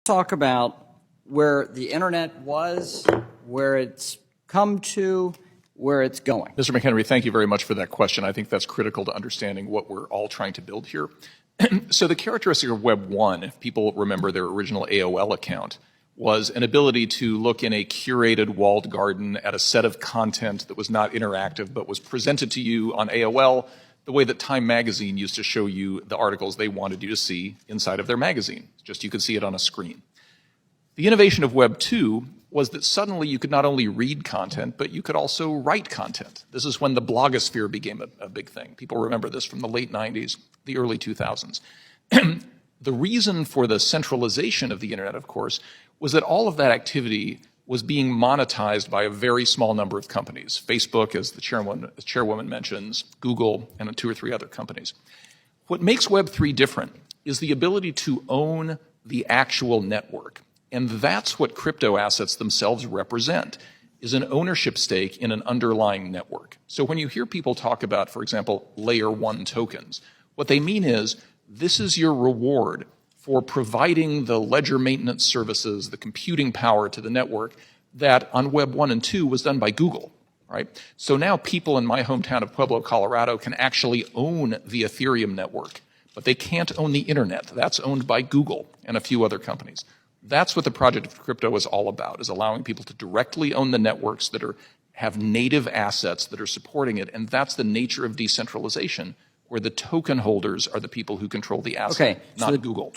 talk about where the internet was, where it's come to, where it's going. Mr. McHenry, thank you very much for that question. I think that's critical to understanding what we're all trying to build here. So the characteristic of Web 1, if people remember their original AOL account, was an ability to look in a curated walled garden at a set of content that was not interactive but was presented to you on AOL the way that Time magazine used to show you the articles they wanted you to see inside of their magazine. Just you could see it on a screen. The innovation of Web 2 was that suddenly you could not only read content, but you could also write content. This is when the blogosphere became a big thing. People remember this from the late 90s, the early 2000s. The reason for the centralization of the internet, of course, was that all of that activity was being monetized by a very small number of companies. Facebook, as the chairwoman mentions, Google, and 2 or 3 other companies. What makes Web 3 different is the ability to own the actual network. And that's what crypto assets themselves represent, is an ownership stake in an underlying network. So when you hear people talk about, for example, layer 1 tokens, what they mean is this is your reward for providing the ledger maintenance services, the computing power to the network that on Web 1 and 2 was done by Google, right? So now people in my hometown of Pueblo, Colorado can actually own the Ethereum network, but they can't own the internet. That's owned by Google and a few other companies. That's what the project of crypto is all about, is allowing people to directly own the networks that have native assets that are supporting it. And that's the nature of decentralization, where the token holders are the people who control the asset, not Google.